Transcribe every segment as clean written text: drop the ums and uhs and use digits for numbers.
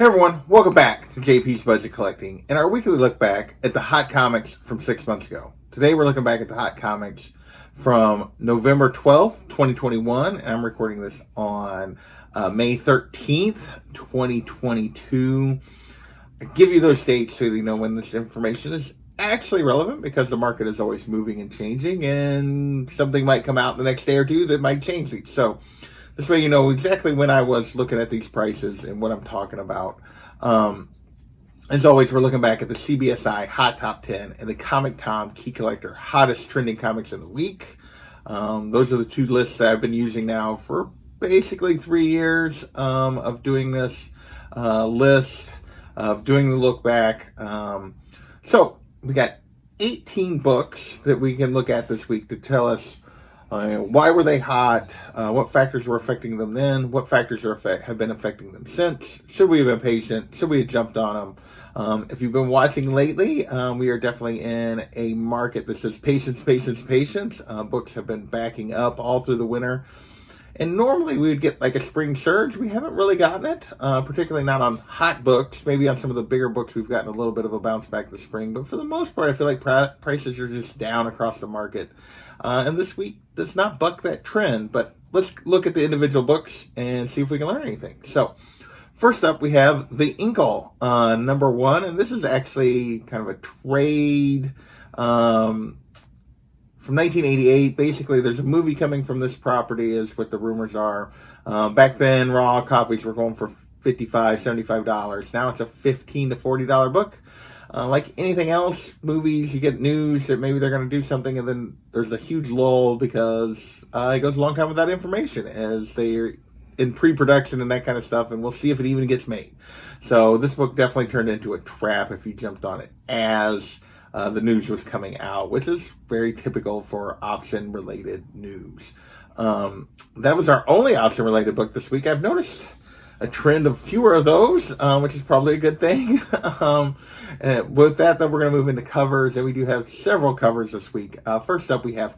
Hey everyone, welcome back to JP's Budget Collecting and our weekly look back at the hot comics from 6 months ago. Today we're looking back at the hot comics from November 12th, 2021, and I'm recording this on May 13th, 2022. I give you those dates so you know when this information is actually relevant because the market is always moving and changing and something might come out the next day or two that might change these. So this way you know exactly when I was looking at these prices and what I'm talking about. As always, we're looking back at the CBSI Hot Top 10 and the Comic Tom Key Collector Hottest Trending Comics of the Week. Those are the two lists that I've been using now for basically 3 years of doing this list, of doing the look back. So we got 18 books that we can look at this week to tell us why were they hot? What factors were affecting them then? What factors have been affecting them since? Should we have been patient? Should we have jumped on them? If you've been watching lately, we are definitely in a market that says patience, patience, patience. Books have been backing up all through the winter. And normally we would get like a spring surge. We haven't really gotten it, particularly not on hot books. Maybe on some of the bigger books we've gotten a little bit of a bounce back this spring. But for the most part, I feel like prices are just down across the market. And this week does not buck that trend. But let's look at the individual books and see if we can learn anything. So first up, we have The Inkle, number 1. And this is actually kind of a trade from 1988. Basically, there's a movie coming from this property is what the rumors are. Back then, raw copies were going for $55, $75. Now it's a $15 to $40 book. Like anything else, movies, you get news that maybe they're going to do something, and then there's a huge lull because it goes a long time without information as they're in pre-production and that kind of stuff, and we'll see if it even gets made. So this book definitely turned into a trap if you jumped on it as the news was coming out, which is very typical for option-related news. That was our only option-related book this week. I've noticed a trend of fewer of those, which is probably a good thing. With that, though, we're going to move into covers, and we do have several covers this week. First up, we have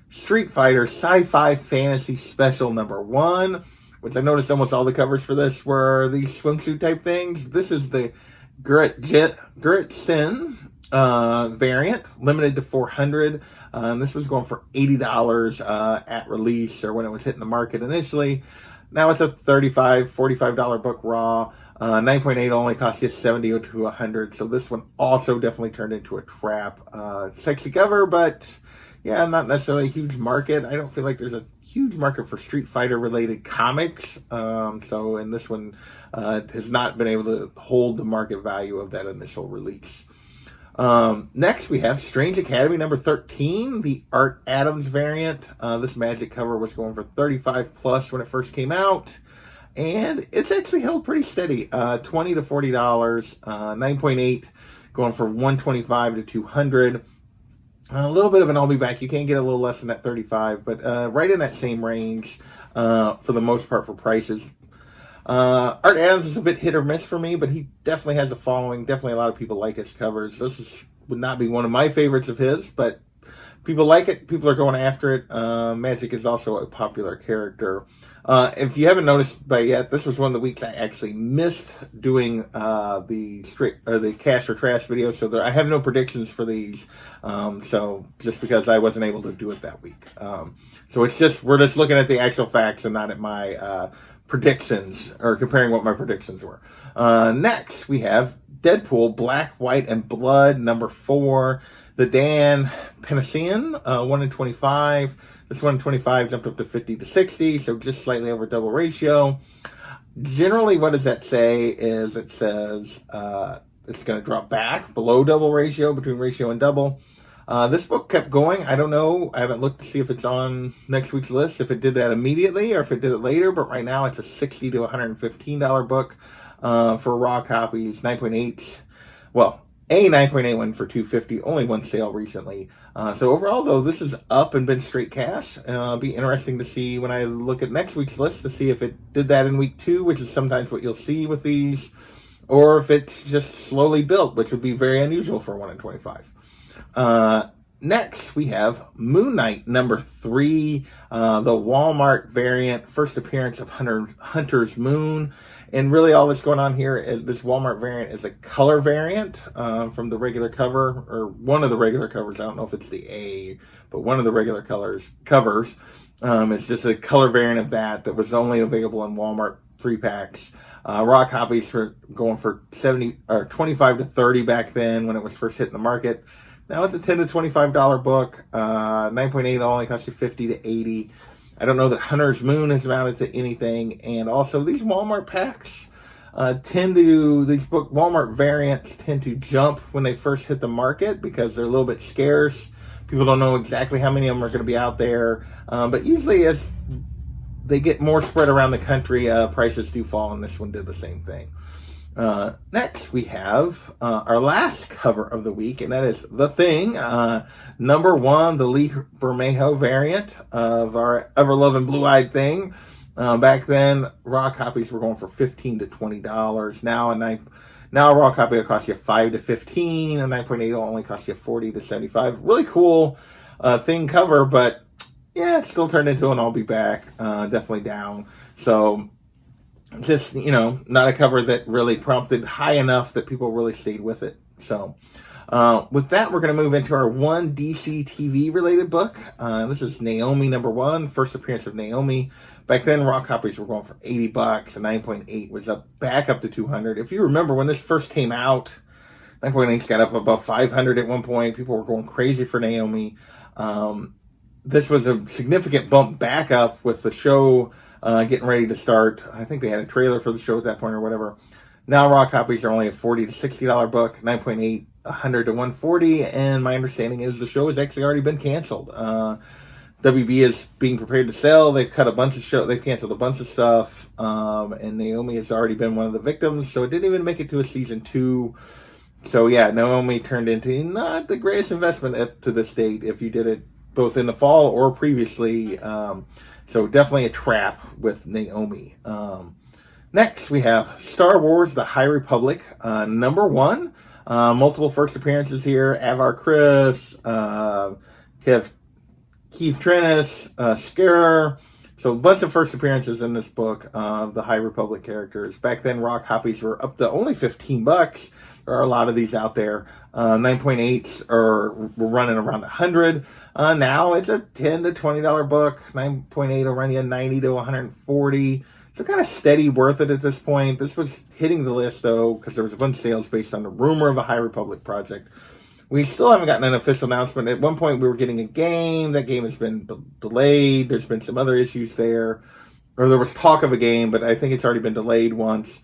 Street Fighter Sci-Fi Fantasy Special number 1, which I noticed almost all the covers for this were these swimsuit-type things. This is the Grit Sin variant, limited to 400. This was going for $80 at release or when it was hitting the market initially. Now it's a $35, $45 book raw. 9.8 only costs you $70 to $100. So this one also definitely turned into a trap. Sexy cover, but yeah, not necessarily a huge market. I don't feel like there's a huge market for Street Fighter related comics. And this one has not been able to hold the market value of that initial release. Next, we have Strange Academy number 13, the Art Adams variant. This magic cover was going for $35 plus when it first came out, and it's actually held pretty steady. $20 to $40, 9.8 going for $125 to $200. A little bit of an I'll be back. You can get a little less than that 35, but right in that same range for the most part for prices. Art Adams is a bit hit or miss for me, but he definitely has a following. Definitely a lot of people like his covers. Would not be one of my favorites of his, but people like it. People are going after it. Magic is also a popular character. If you haven't noticed by yet, this was one of the weeks I actually missed doing the cash or trash video. So I have no predictions for these. So just because I wasn't able to do it that week. So we're just looking at the actual facts and not at my predictions, or comparing what my predictions were. Next, we have Deadpool, Black, White, and Blood, number 4. The Dan Panasian, 1 in 25. This 1 in 25 jumped up to 50 to 60, so just slightly over double ratio. Generally, what does that say is it says it's going to drop back below double ratio, between ratio and double. This book kept going. I don't know. I haven't looked to see if it's on next week's list, if it did that immediately or if it did it later. But right now it's a $60 to $115 book for raw copies. 9.8. Well, a 9.8 one for $250. Only one sale recently. So overall, though, this is up and been straight cash. It'll be interesting to see when I look at next week's list to see if it did that in week 2, which is sometimes what you'll see with these, or if it's just slowly built, which would be very unusual for 1 in 25. Next, we have Moon Knight number 3, the Walmart variant, first appearance of Hunter's Moon. And really all that's going on here is this Walmart variant is a color variant from the regular cover, or one of the regular covers. I don't know if it's the A, but one of the regular covers. It's just a color variant of that was only available in Walmart 3-packs. Raw copies going for 70 or 25 to 30 back then when it was first hitting the market. Now it's a $10 to $25 book. 9.8 only costs you 50 to 80. I don't know that Hunter's Moon is mounted to anything. And also these Walmart packs Walmart variants tend to jump when they first hit the market because they're a little bit scarce. People don't know exactly how many of them are going to be out there. But usually as they get more spread around the country, prices do fall, and this one did the same thing. Next, we have our last cover of the week, and that is The Thing, number 1, the Lee Bermejo variant of our ever-loving Blue-Eyed Thing. Back then, raw copies were going for $15 to $20. Now a raw copy will cost you $5 to $15, and 9.8 will only cost you $40 to $75. Really cool Thing cover, but yeah, it's still turned into an I'll Be Back, definitely down. So just, not a cover that really prompted high enough that people really stayed with it. So with that, we're going to move into our one DC TV related book. This is Naomi number 1, first appearance of Naomi. Back then, raw copies were going for $80, and 9.8 was back up to $200. If you remember when this first came out, 9.8 got up above $500 at one point. People were going crazy for Naomi. This was a significant bump back up with the show getting ready to start. I think they had a trailer for the show at that point or whatever. Now raw copies are only a $40 to $60 book, 9.8, $100 to $140, and my understanding is the show has actually already been canceled. WB is being prepared to sell. They've cut a bunch of shows. They've canceled a bunch of stuff, and Naomi has already been one of the victims, so it didn't even make it to a season 2. So yeah, Naomi turned into not the greatest investment to this date if you did it both in the fall or previously. So definitely a trap with Naomi. Next, we have Star Wars: The High Republic, number 1. Multiple first appearances here. Avar Kriss, Keith Trennis, Scarer. So a bunch of first appearances in this book of the High Republic characters. Back then, raw copies were up to only $15. There are a lot of these out there. 9.8s were running around $100. Now it's a $10 to $20 book. 9.8 will run you $90 to $140. So kind of steady, worth it at this point. This was hitting the list, though, because there was a bunch of sales based on the rumor of a High Republic project. We still haven't gotten an official announcement. At one point, we were getting a game. That game has been delayed. There's been some other issues there. Or there was talk of a game, but I think it's already been delayed once.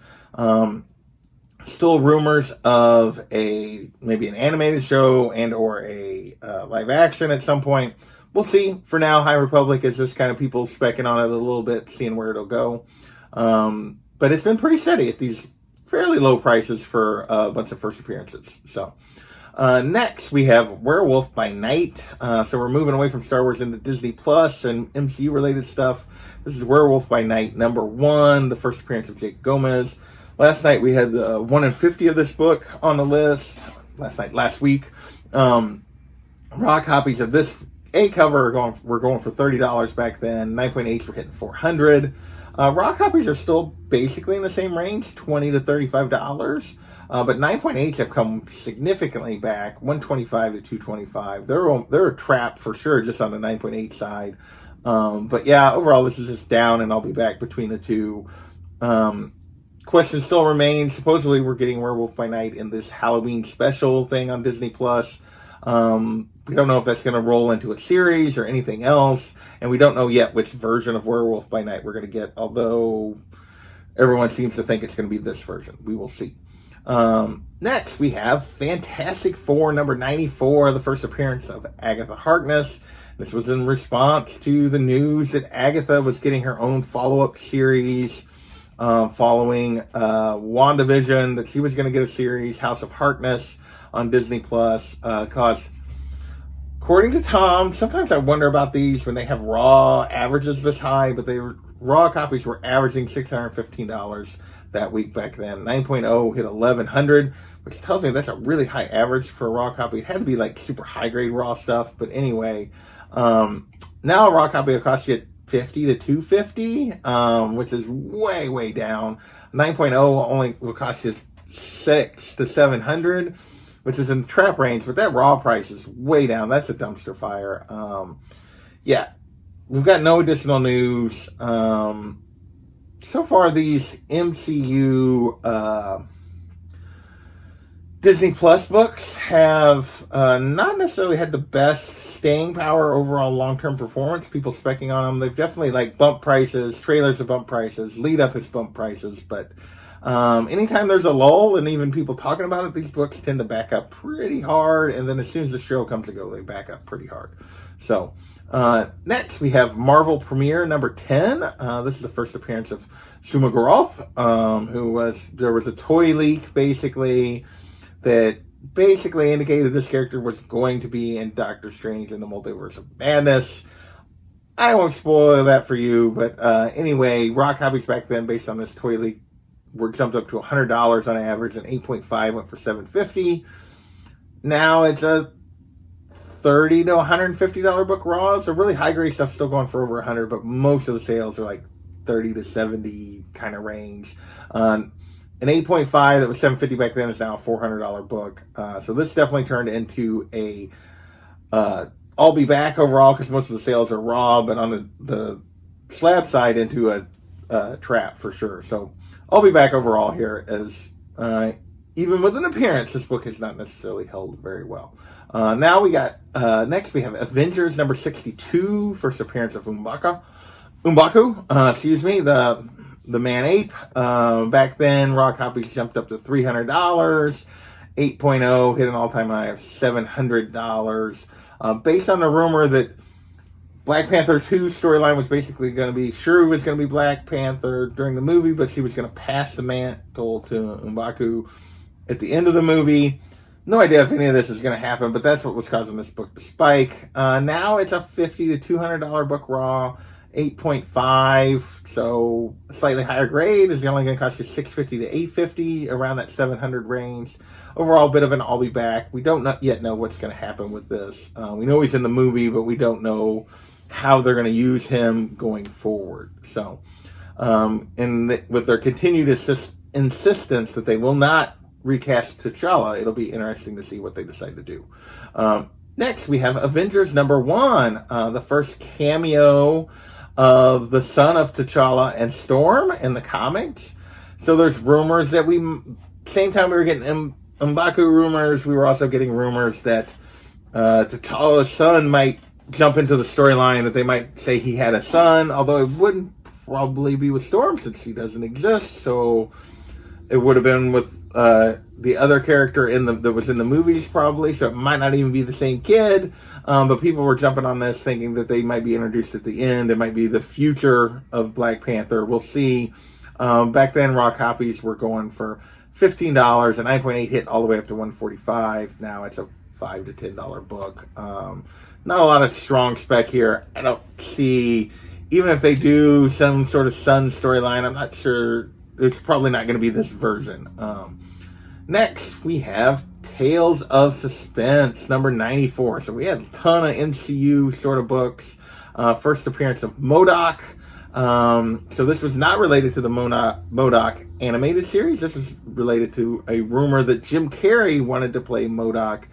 Still rumors of maybe an animated show and or a live action at some point. We'll see. For now, High Republic is just kind of people specking on it a little bit, seeing where it'll go. But it's been pretty steady at these fairly low prices for a bunch of first appearances. So next, we have Werewolf by Night. So we're moving away from Star Wars into Disney Plus and MCU-related stuff. This is Werewolf by Night, number 1, the first appearance of Jake Gomez. Last night, we had the 1 in 50 of this book on the list. Last week. Raw copies of this A cover were going for $30 back then. 9.8s were hitting $400. Raw copies are still basically in the same range, $20 to $35. But 9.8s have come significantly back, $125 to $225. They're a trap for sure, just on the 9.8 side. But yeah, overall, this is just down, and I'll be back between the two. Question still remains. Supposedly, we're getting Werewolf by Night in this Halloween special thing on Disney Plus. We don't know if that's going to roll into a series or anything else, and we don't know yet which version of Werewolf by Night we're going to get, although everyone seems to think it's going to be this version. We will see. Next, we have Fantastic Four, number 94, the first appearance of Agatha Harkness. This was in response to the news that Agatha was getting her own follow-up series following WandaVision, that she was going to get a series, House of Harkness, on Disney Plus. Because, according to Tom, sometimes I wonder about these when they have raw averages this high, but raw copies were averaging $615 that week back then. 9.0 hit $1,100. which tells me that's a really high average for a raw copy. It had to be like super high grade raw stuff, but anyway, now a raw copy will cost you $50 to $250, which is way down. 9.0 only will cost you $600 to $700, which is in the trap range, but that raw price is way down. That's a dumpster fire. Yeah, we've got no additional news. So far, these MCU Disney Plus books have not necessarily had the best staying power, overall long-term performance. People specking on them. They've definitely like bumped prices. Trailers have bumped prices. Lead up has bumped prices. But anytime there's a lull, and even people talking about it, these books tend to back up pretty hard. And then as soon as the show comes to go, they back up pretty hard. So next we have Marvel Premiere number 10. This is the first appearance of Shuma Gorath, there was a toy leak basically that basically indicated this character was going to be in Doctor Strange in the Multiverse of Madness. I won't spoil that for you, but anyway, raw copies back then based on this toy leak were jumped up to $100 on average, and 8.5 went for $750. Now it's a $30 to $150 book raw. So really high grade stuff still going for over $100, but most of the sales are like $30 to $70 kind of range. An 8.5 that was $750 back then is now a $400 book. So this definitely turned into a I'll be back overall because most of the sales are raw, but on the slab side into a trap for sure. So I'll be back overall here, as even with an appearance, this book has not necessarily held very well. Now we got, next we have Avengers number 62, first appearance of M'Baku, the man-ape. Back then, raw copies jumped up to $300. 8.0 hit an all-time high of $700. Based on the rumor that Black Panther 2 storyline was basically going to be, Shuri was going to be Black Panther during the movie, but she was going to pass the mantle to M'Baku at the end of the movie. No idea if any of this is going to happen, but that's what was causing this book to spike. Now it's a $50 to $200 book raw, 8.5, so slightly higher grade is only going to cost you $650 to $850, around that $700 range. Overall, a bit of an I'll be back. We don't yet know what's going to happen with this. We know he's in the movie, but we don't know how they're going to use him going forward. So, with their continued insistence that they will not recast T'Challa, it'll be interesting to see what they decide to do. Next, we have Avengers number 1, the first cameo of the son of T'Challa and Storm in the comics. So there's rumors that same time we were getting M'Baku rumors, we were also getting rumors that T'Challa's son might jump into the storyline, that they might say he had a son, although it wouldn't probably be with Storm since he doesn't exist. So it would have been with the other character that was in the movies probably, so it might not even be the same kid. But people were jumping on this thinking that they might be introduced at the end. It might be the future of Black Panther. We'll see. Back then, raw copies were going for $15. A 9.8 hit all the way up to $145. Now it's a $5 to $10 book. Not a lot of strong spec here. I don't see, even if they do some sort of Sun storyline, I'm not sure. It's probably not going to be this version. Next, we have Tales of Suspense, number 94. So we had a ton of MCU sort of books. First appearance of MODOK. So this was not related to the MODOK animated series. This was related to a rumor that Jim Carrey wanted to play MODOK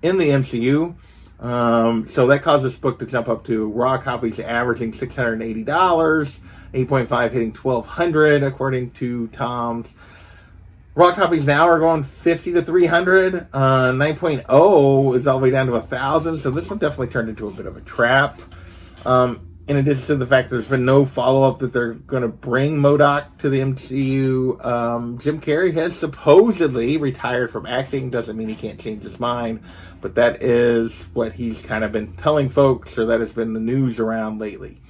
in the MCU. So that caused this book to jump up to raw copies averaging $680, 8.5 hitting $1,200 according to Tom's. Raw copies now are going $50 to $300. 9.0 is all the way down to $1,000. So this one definitely turned into a bit of a trap. In addition to the fact there's been no follow-up that they're going to bring MODOK to the MCU, Jim Carrey has supposedly retired from acting. Doesn't mean he can't change his mind, but that is what he's kind of been telling folks, or that has been the news around lately.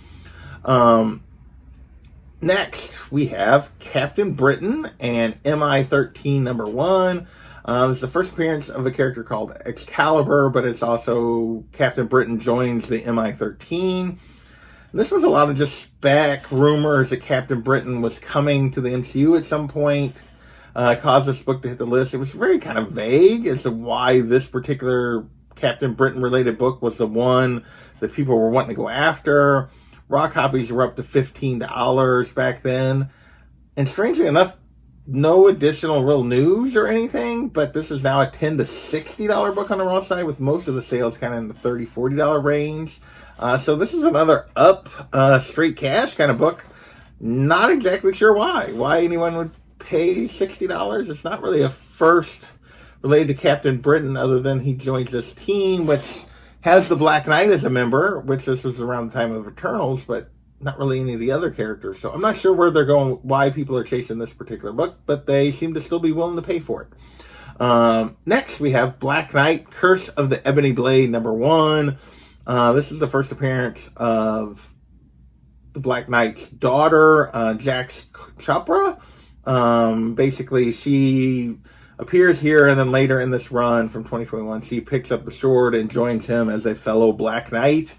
Next, we have Captain Britain and MI-13 number 1. This is the first appearance of a character called Excalibur, but it's also Captain Britain joins the MI-13. This was a lot of just spec rumors that Captain Britain was coming to the MCU at some point. caused this book to hit the list. It was very kind of vague as to why this particular Captain Britain related book was the one that people were wanting to go after. Raw copies were up to $15 back then. And strangely enough, no additional real news or anything, but this is now a $10 to $60 book on the raw side, with most of the sales kind of in the $30, $40 range. So this is another straight cash kind of book. Not exactly sure why anyone would pay $60. It's not really a first related to Captain Britain, other than he joins this team, which has the Black Knight as a member, which this was around the time of Eternals, but not really any of the other characters. So I'm not sure where they're going, why people are chasing this particular book, but they seem to still be willing to pay for it. Next, we have Black Knight, Curse of the Ebony Blade, #1. This is the first appearance of the Black Knight's daughter, Jax Chopra. Basically, she appears here, and then later in this run from 2021, she picks up the sword and joins him as a fellow Black Knight.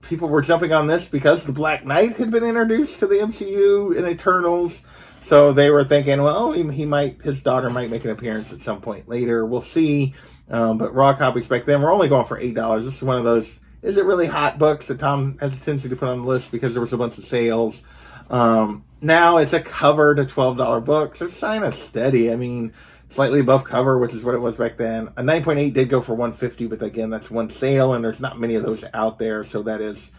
People were jumping on this because the Black Knight had been introduced to the MCU in Eternals, so they were thinking, well, his daughter might make an appearance at some point later. We'll see. But raw copies back then were only going for $8. This is one of those, is it really hot books that Tom has a tendency to put on the list because there was a bunch of sales. Now it's a cover to $12 book, so it's kind of steady. I mean, slightly above cover, which is what it was back then. A 9.8 did go for $150, but again, that's one sale, and there's not many of those out there, so that is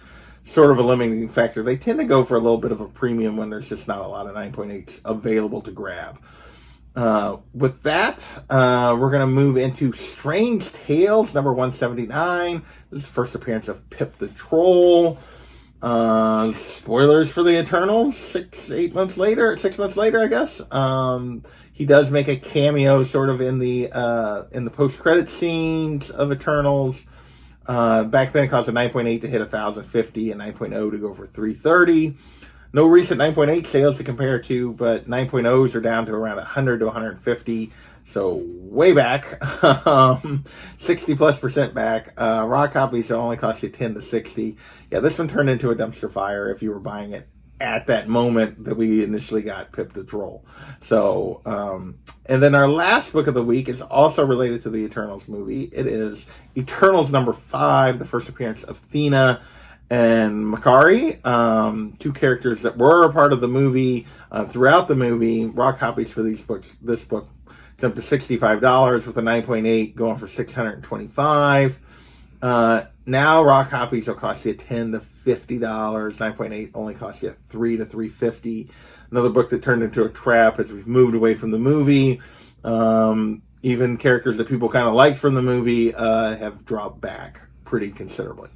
sort of a limiting factor. They tend to go for a little bit of a premium when there's just not a lot of 9.8s available to grab. With that, we're going to move into Strange Tales, #179. This is the first appearance of Pip the Troll. Spoilers for the Eternals, 6 months later, I guess. He does make a cameo sort of in the post-credit scenes of Eternals. Back then it cost a 9.8 to hit 1,050 and 9.0 to go for 330. No recent 9.8 sales to compare to, but 9.0s are down to around 100 to 150. So way back, 60+% back. Raw copies will only cost you 10 to 60. Yeah, this one turned into a dumpster fire if you were buying it at that moment that we initially got Pip the Troll. So, and then our last book of the week is also related to the Eternals movie. It is Eternals #5, the first appearance of Thena and Makari, two characters that were a part of the movie throughout the movie. Raw copies for this book jumped to $65 with a 9.8 going for $625. Now raw copies will cost you $10 to $50. 9.8 only costs you $3 to $350. Another book that turned into a trap as we've moved away from the movie. Even characters that people kind of liked from the movie have dropped back pretty considerably.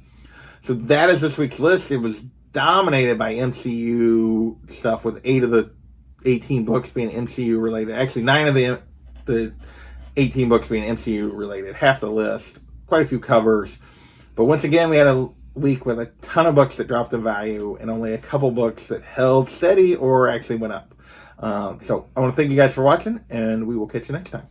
So that is this week's list. It was dominated by MCU stuff, with 8 of the 18 books being MCU related. Actually, 9 of the 18 books being MCU related. Half the list. Quite a few covers. But once again, we had a week with a ton of books that dropped in value and only a couple books that held steady or actually went up. So I want to thank you guys for watching, and we will catch you next time.